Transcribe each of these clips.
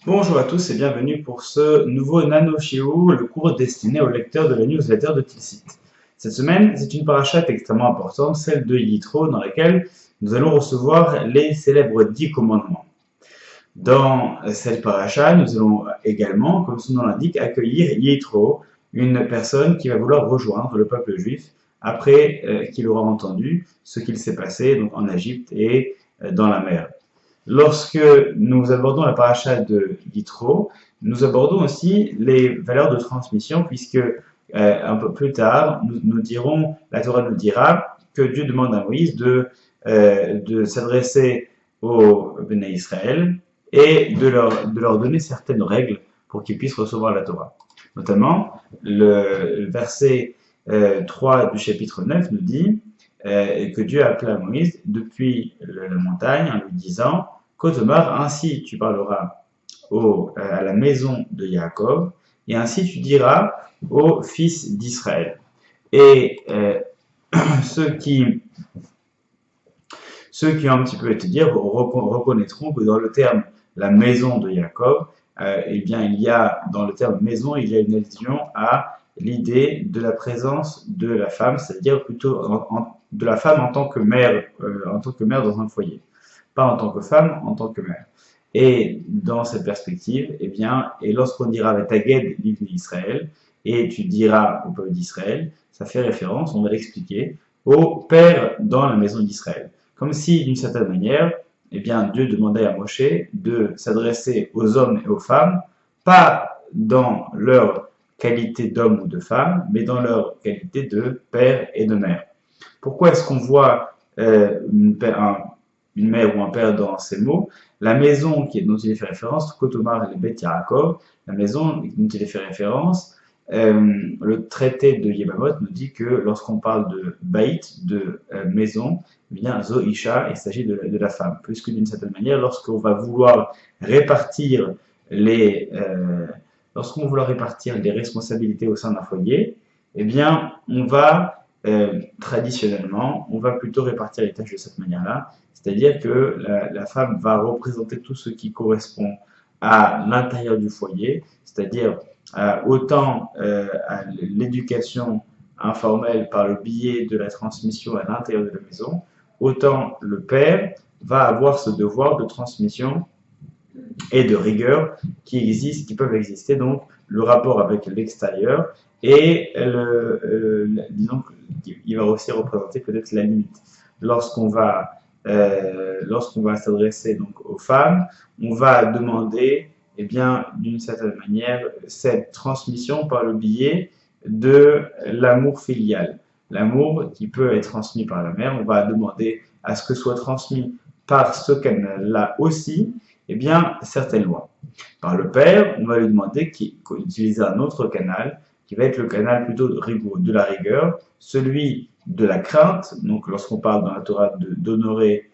Bonjour à tous et bienvenue pour ce nouveau Nano Shiur, le cours destiné aux lecteurs de la newsletter de Tilsit. Cette semaine, c'est une parachate extrêmement importante, celle de Yitro, dans laquelle nous allons recevoir les célèbres 10 commandements. Dans cette paracha, nous allons également, comme son nom l'indique, accueillir Yitro, une personne qui va vouloir rejoindre le peuple juif après qu'il aura entendu ce qu'il s'est passé donc, en Égypte et dans la mer. Lorsque nous abordons la paracha de Yitro, nous abordons aussi les valeurs de transmission, puisque un peu plus tard, la Torah nous dira que Dieu demande à Moïse de s'adresser aux Béné Israël et de leur donner certaines règles pour qu'ils puissent recevoir la Torah. Notamment, le verset 3 du chapitre 9 nous dit que Dieu a appelé à Moïse depuis la montagne en lui disant Kotomar, ainsi tu parleras à la maison de Yaakov, et ainsi tu diras aux fils d'Israël. Et ceux qui ont un petit peu été dire reconnaîtront que dans le terme la maison de Yaakov, eh bien, il y a dans le terme maison, il y a une allusion à l'idée de la présence de la femme, c'est-à-dire plutôt de la femme en tant que mère dans un foyer, pas en tant que femme, en tant que mère. Et dans cette perspective, eh bien, et lorsqu'on dira Vataged l'Ibn Israël, et tu diras au peuple d'Israël, ça fait référence, on va l'expliquer, au père dans la maison d'Israël. Comme si, d'une certaine manière, eh bien, Dieu demandait à Moshe de s'adresser aux hommes et aux femmes, pas dans leur qualité d'homme ou de femme, mais dans leur qualité de père et de mère. Pourquoi est-ce qu'on voit une mère ou un père dans ces mots? La maison dont il est fait référence, Kotomar et Bet Yaakov, la maison dont il est fait référence, le traité de Yebamot nous dit que lorsqu'on parle de Baït, de maison, eh bien Zoisha, il s'agit de la femme. Puisque d'une certaine manière, lorsqu'on va vouloir répartir lorsqu'on va vouloir répartir les responsabilités au sein d'un foyer, eh bien, on va traditionnellement, on va plutôt répartir les tâches de cette manière-là, c'est-à-dire que la femme va représenter tout ce qui correspond à l'intérieur du foyer, c'est-à-dire autant à l'éducation informelle par le biais de la transmission à l'intérieur de la maison, autant le père va avoir ce devoir de transmission et de rigueur qui peuvent exister, donc le rapport avec l'extérieur et disons qu'il va aussi représenter peut-être la limite. Lorsqu'on va s'adresser donc aux femmes, on va demander, eh bien, d'une certaine manière, cette transmission par le biais de l'amour filial. L'amour qui peut être transmis par la mère, on va demander à ce que soit transmis par ce canal-là aussi, eh bien, certaines lois. Par le père, on va lui demander d'utiliser un autre canal, qui va être le canal plutôt de la rigueur, celui de la crainte, donc lorsqu'on parle dans la Torah d'honorer,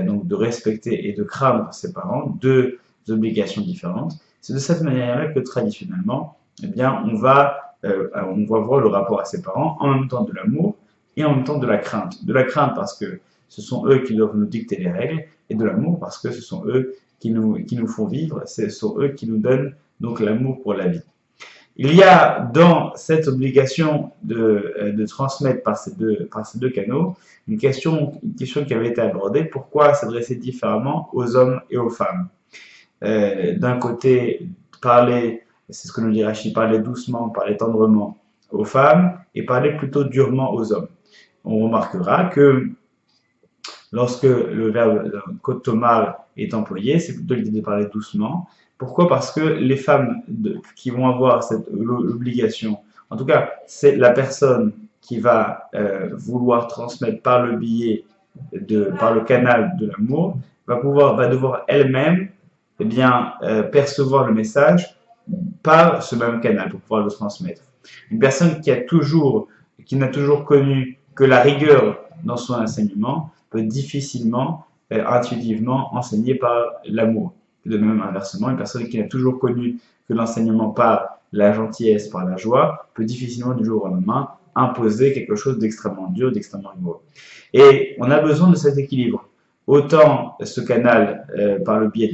donc de respecter et de craindre ses parents, deux obligations différentes. C'est de cette manière-là que traditionnellement, eh bien, on va voir le rapport à ses parents en même temps de l'amour et en même temps de la crainte. De la crainte parce que ce sont eux qui doivent nous dicter les règles, et de l'amour parce que ce sont eux qui nous font vivre, ce sont eux qui nous donnent donc l'amour pour la vie. Il y a dans cette obligation de transmettre par ces deux canaux une question qui avait été abordée, pourquoi s'adresser différemment aux hommes et aux femmes? D'un côté, c'est ce que nous dit Rachid, parler doucement, parler tendrement aux femmes et parler plutôt durement aux hommes. On remarquera que lorsque le verbe kotomar est employé, c'est plutôt l'idée de parler doucement. Pourquoi? Parce que les femmes qui vont avoir l'obligation, en tout cas, c'est la personne qui va vouloir transmettre par par le canal de l'amour, va devoir elle-même eh bien, percevoir le message par ce même canal pour pouvoir le transmettre. Une personne qui n'a toujours connu que la rigueur dans son enseignement peut difficilement, intuitivement enseigner par l'amour. De même, inversement, une personne qui n'a toujours connu que l'enseignement par la gentillesse, par la joie, peut difficilement du jour au lendemain imposer quelque chose d'extrêmement dur, d'extrêmement rigoureux. Et on a besoin de cet équilibre. Autant ce canal par le biais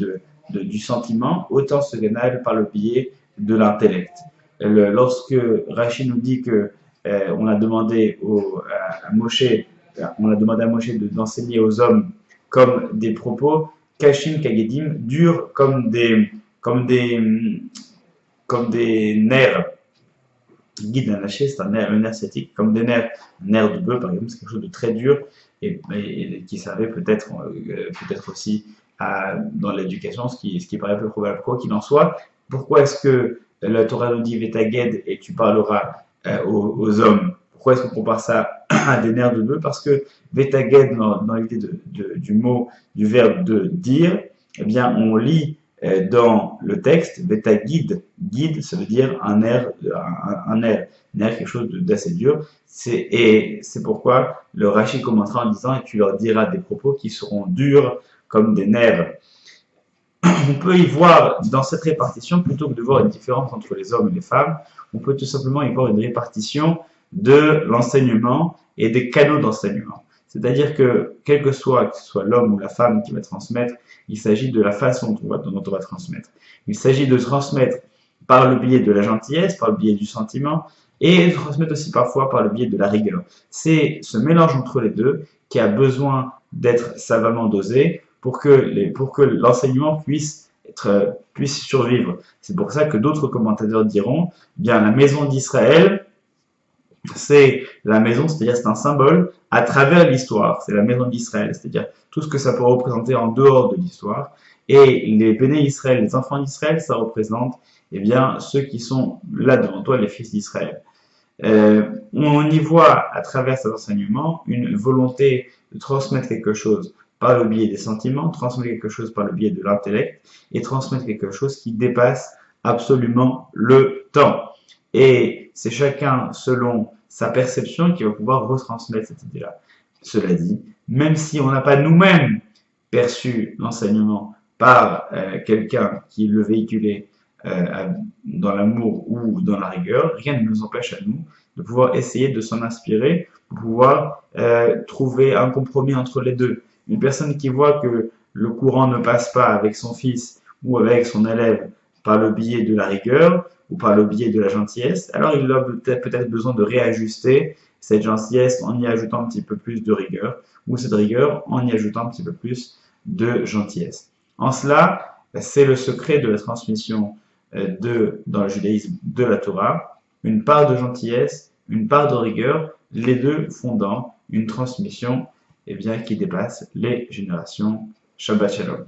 du sentiment, autant se gagne par le biais de l'intellect. Lorsque Rachid nous dit que on a demandé à Moshe, d'enseigner aux hommes comme des propos, Kashim Kagedim, durs comme des, comme des nerfs. Guide lâché, c'est un nerf sciatique, comme des nerfs, un nerf de bœuf par exemple, c'est quelque chose de très dur et qui servait peut-être aussi dans l'éducation, ce qui paraît peu probable. Quoi qu'il en soit, pourquoi est-ce que la Torah nous dit Vetaged et tu parleras aux hommes? Pourquoi est-ce qu'on compare ça à des nerfs de bœuf? Parce que Vetaged, dans l'idée du mot, du verbe de dire, eh bien, on lit dans le texte, Vetagid, guide, ça veut dire un nerf, quelque chose d'assez dur. Et c'est pourquoi le Rashi commencera en disant, et tu leur diras des propos qui seront durs comme des nerfs. On peut y voir, dans cette répartition, plutôt que de voir une différence entre les hommes et les femmes, on peut tout simplement y voir une répartition de l'enseignement et des canaux d'enseignement. C'est-à-dire que, quel que ce soit l'homme ou la femme qui va transmettre, il s'agit de la façon dont on va transmettre. Il s'agit de transmettre par le biais de la gentillesse, par le biais du sentiment, et de transmettre aussi parfois par le biais de la rigueur. C'est ce mélange entre les deux qui a besoin d'être savamment dosé pour que l'enseignement puisse survivre. C'est pour ça que d'autres commentateurs diront, bien la maison d'Israël, c'est la maison, c'est-à-dire c'est un symbole à travers l'histoire, c'est la maison d'Israël, c'est-à-dire tout ce que ça peut représenter en dehors de l'histoire. Et les béné Israël, les enfants d'Israël, ça représente eh bien, ceux qui sont là devant toi, les fils d'Israël. On y voit à travers cet enseignement une volonté de transmettre quelque chose par le biais des sentiments, transmettre quelque chose par le biais de l'intellect et transmettre quelque chose qui dépasse absolument le temps. Et c'est chacun selon sa perception qui va pouvoir retransmettre cette idée-là. Cela dit, même si on n'a pas nous-mêmes perçu l'enseignement par quelqu'un qui le véhiculait dans l'amour ou dans la rigueur, rien ne nous empêche à nous de pouvoir essayer de s'en inspirer, pour pouvoir trouver un compromis entre les deux. Une personne qui voit que le courant ne passe pas avec son fils ou avec son élève par le biais de la rigueur ou par le biais de la gentillesse, alors il a peut-être besoin de réajuster cette gentillesse en y ajoutant un petit peu plus de rigueur, ou cette rigueur en y ajoutant un petit peu plus de gentillesse. En cela, c'est le secret de la transmission dans le judaïsme de la Torah, une part de gentillesse, une part de rigueur, les deux fondant une transmission qui dépasse les générations. Shabbat Shalom.